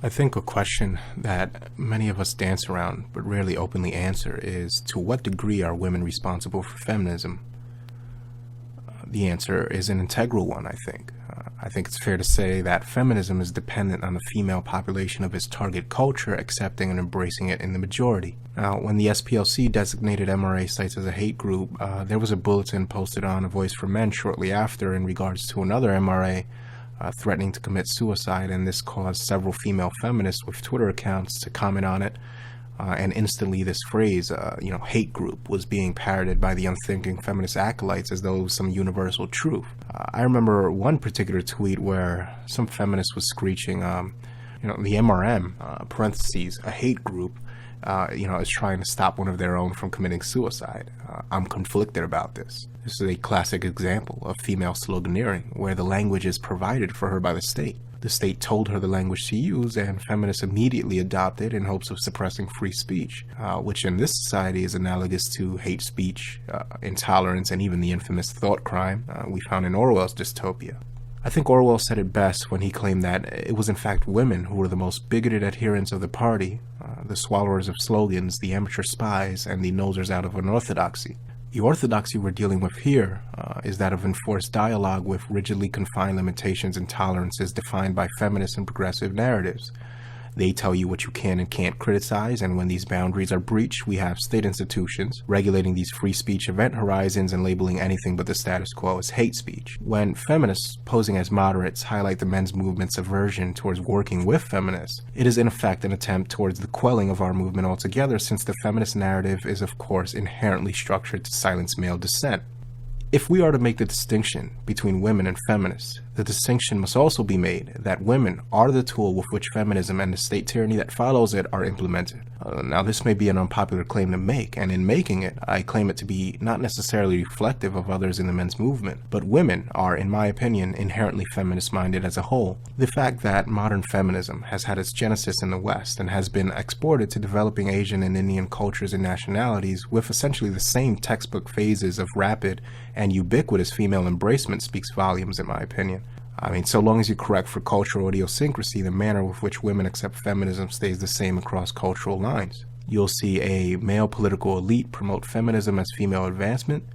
I think a question that many of us dance around but rarely openly answer is, to what degree are women responsible for feminism? The answer is an integral one, I think. I think it's fair to say that feminism is dependent on the female population of its target culture accepting and embracing it in the majority. Now, when the SPLC designated MRA sites as a hate group, there was a bulletin posted on A Voice for Men shortly after in regards to another MRA threatening to commit suicide, and this caused several female feminists with Twitter accounts to comment on it, and instantly this phrase, hate group, was being parroted by the unthinking feminist acolytes as though it was some universal truth. I remember one particular tweet where some feminist was screeching, the MRM, parentheses, a hate group, is trying to stop one of their own from committing suicide. I'm conflicted about this. This is a classic example of female sloganeering, where the language is provided for her by the state. The state told her the language to use, and feminists immediately adopted in hopes of suppressing free speech, which in this society is analogous to hate speech, intolerance, and even the infamous thought crime we found in Orwell's dystopia. I think Orwell said it best when he claimed that it was in fact women who were the most bigoted adherents of the party, the swallowers of slogans, the amateur spies, and the nosers out of unorthodoxy. The orthodoxy we're dealing with here is that of enforced dialogue with rigidly confined limitations and tolerances defined by feminist and progressive narratives. They tell you what you can and can't criticize, and when these boundaries are breached, we have state institutions regulating these free speech event horizons and labeling anything but the status quo as hate speech. When feminists, posing as moderates, highlight the men's movement's aversion towards working with feminists, it is in effect an attempt towards the quelling of our movement altogether, since the feminist narrative is of course inherently structured to silence male dissent. If we are to make the distinction between women and feminists, the distinction must also be made that women are the tool with which feminism and the state tyranny that follows it are implemented. Now, this may be an unpopular claim to make, and in making it, I claim it to be not necessarily reflective of others in the men's movement, but women are, in my opinion, inherently feminist-minded as a whole. The fact that modern feminism has had its genesis in the West and has been exported to developing Asian and Indian cultures and nationalities with essentially the same textbook phases of rapid and ubiquitous female embracement speaks volumes, in my opinion. I mean, so long as you correct for cultural idiosyncrasy, the manner with which women accept feminism stays the same across cultural lines. You'll see a male political elite promote feminism as female advancement.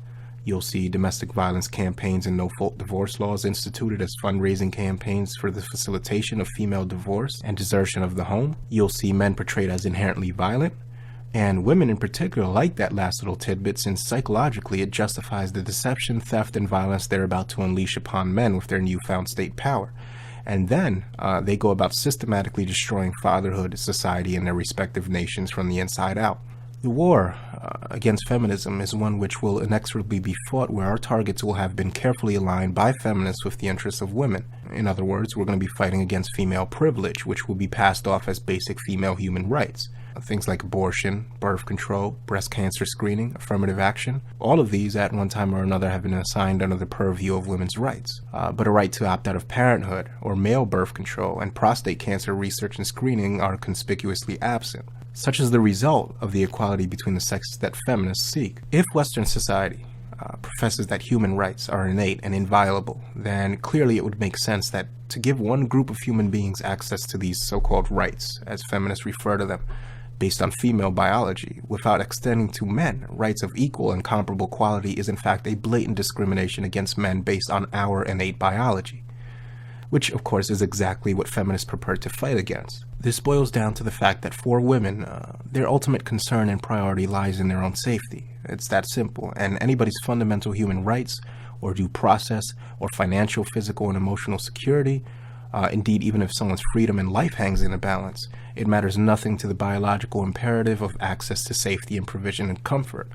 You'll see domestic violence campaigns and no-fault divorce laws instituted as fundraising campaigns for the facilitation of female divorce and desertion of the home. You'll see men portrayed as inherently violent. And women in particular like that last little tidbit, since psychologically it justifies the deception, theft, and violence they're about to unleash upon men with their newfound state power. And then they go about systematically destroying fatherhood, society, and their respective nations from the inside out. The war against feminism is one which will inexorably be fought, where our targets will have been carefully aligned by feminists with the interests of women. In other words, we're going to be fighting against female privilege, which will be passed off as basic female human rights. Things like abortion, birth control, breast cancer screening, affirmative action, all of these at one time or another have been assigned under the purview of women's rights. But a right to opt out of parenthood, or male birth control, and prostate cancer research and screening are conspicuously absent. Such is the result of the equality between the sexes that feminists seek. If Western society professes that human rights are innate and inviolable, then clearly it would make sense that to give one group of human beings access to these so-called rights, as feminists refer to them, based on female biology, without extending to men rights of equal and comparable quality, is in fact a blatant discrimination against men based on our innate biology, which of course is exactly what feminists purport to fight against. This boils down to the fact that for women, their ultimate concern and priority lies in their own safety. It's that simple, and anybody's fundamental human rights, or due process, or financial, physical, and emotional security, indeed, even if someone's freedom and life hangs in a balance, it matters nothing to the biological imperative of access to safety and provision and comfort.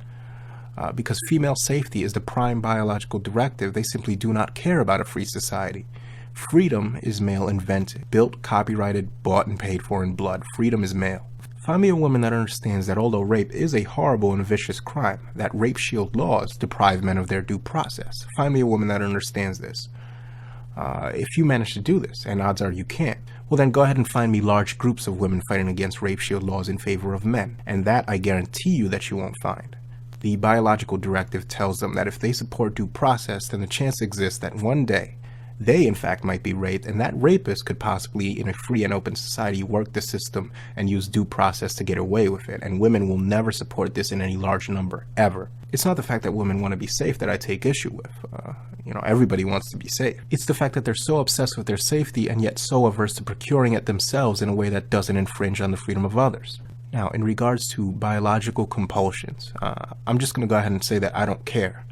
Because female safety is the prime biological directive, they simply do not care about a free society. Freedom is male invented, built, copyrighted, bought, and paid for in blood. Freedom is male. Find me a woman that understands that although rape is a horrible and vicious crime, that rape shield laws deprive men of their due process. Find me a woman that understands this. If you manage to do this, and odds are you can't, well then go ahead and find me large groups of women fighting against rape shield laws in favor of men, and that I guarantee you that you won't find. The biological directive tells them that if they support due process, then the chance exists that one day They, in fact, might be raped, and that rapist could possibly, in a free and open society, work the system and use due process to get away with it, and women will never support this in any large number, ever. It's not the fact that women want to be safe that I take issue with. Everybody wants to be safe. It's the fact that they're so obsessed with their safety and yet so averse to procuring it themselves in a way that doesn't infringe on the freedom of others. Now, in regards to biological compulsions, I'm just going to go ahead and say that I don't care.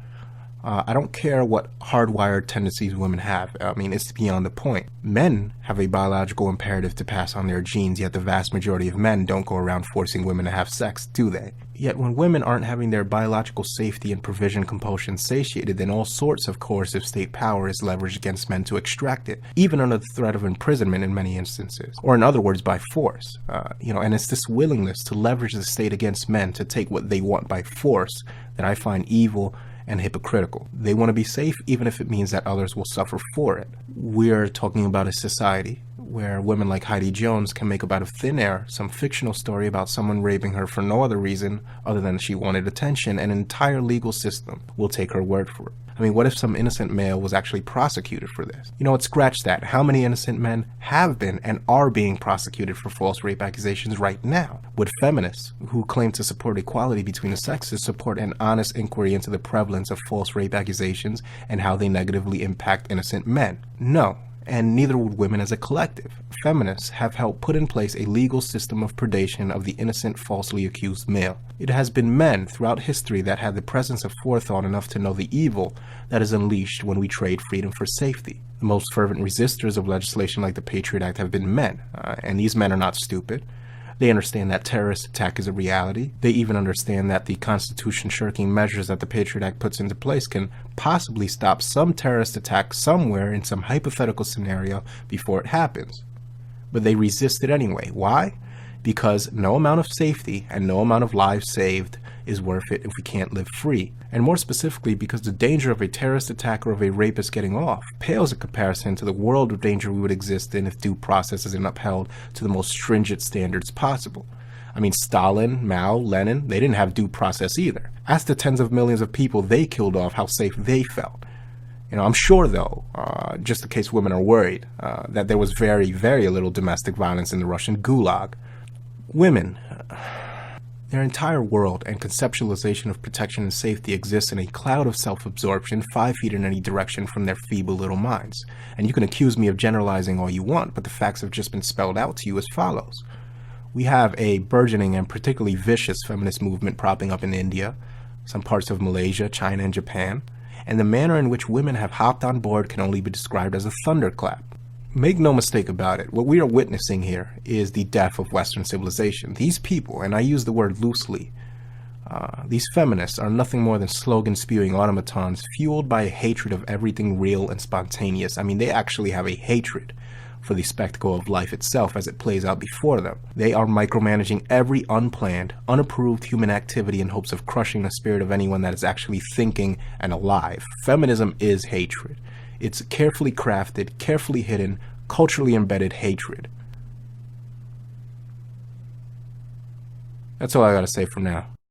I don't care what hardwired tendencies women have. I mean, it's beyond the point. Men have a biological imperative to pass on their genes, yet the vast majority of men don't go around forcing women to have sex, do they? Yet when women aren't having their biological safety and provision compulsions satiated, then all sorts of coercive state power is leveraged against men to extract it, even under the threat of imprisonment in many instances, or in other words, by force. And it's this willingness to leverage the state against men to take what they want by force that I find evil and hypocritical. They want to be safe even if it means that others will suffer for it. We're talking about a society where women like Heidi Jones can make up out of thin air some fictional story about someone raping her for no other reason other than she wanted attention, and an entire legal system will take her word for it. I mean, what if some innocent male was actually prosecuted for this? Scratch that. How many innocent men have been and are being prosecuted for false rape accusations right now? Would feminists, who claim to support equality between the sexes, support an honest inquiry into the prevalence of false rape accusations and how they negatively impact innocent men? No. And neither would women as a collective. Feminists have helped put in place a legal system of predation of the innocent falsely accused male. It has been men throughout history that had the presence of forethought enough to know the evil that is unleashed when we trade freedom for safety. The most fervent resistors of legislation like the Patriot Act have been men, and these men are not stupid. They understand that terrorist attack is a reality. They even understand that the Constitution-shirking measures that the Patriot Act puts into place can possibly stop some terrorist attack somewhere in some hypothetical scenario before it happens. But they resist it anyway. Why? Because no amount of safety and no amount of lives saved is worth it if we can't live free. And more specifically, because the danger of a terrorist attack or of a rapist getting off pales in comparison to the world of danger we would exist in if due process isn't upheld to the most stringent standards possible. I mean, Stalin, Mao, Lenin, they didn't have due process either. Ask the tens of millions of people they killed off how safe they felt. I'm sure, though, just in case women are worried, that there was very, very little domestic violence in the Russian Gulag. Women, their entire world and conceptualization of protection and safety exists in a cloud of self-absorption 5 feet in any direction from their feeble little minds. And you can accuse me of generalizing all you want, but the facts have just been spelled out to you as follows. We have a burgeoning and particularly vicious feminist movement propping up in India, some parts of Malaysia, China, and Japan, and the manner in which women have hopped on board can only be described as a thunderclap. Make no mistake about it, what we are witnessing here is the death of Western civilization. These people, and I use the word loosely, these feminists are nothing more than slogan-spewing automatons fueled by a hatred of everything real and spontaneous. I mean, they actually have a hatred for the spectacle of life itself as it plays out before them. They are micromanaging every unplanned, unapproved human activity in hopes of crushing the spirit of anyone that is actually thinking and alive. Feminism is hatred. It's carefully crafted, carefully hidden, culturally embedded hatred. That's all I gotta say for now.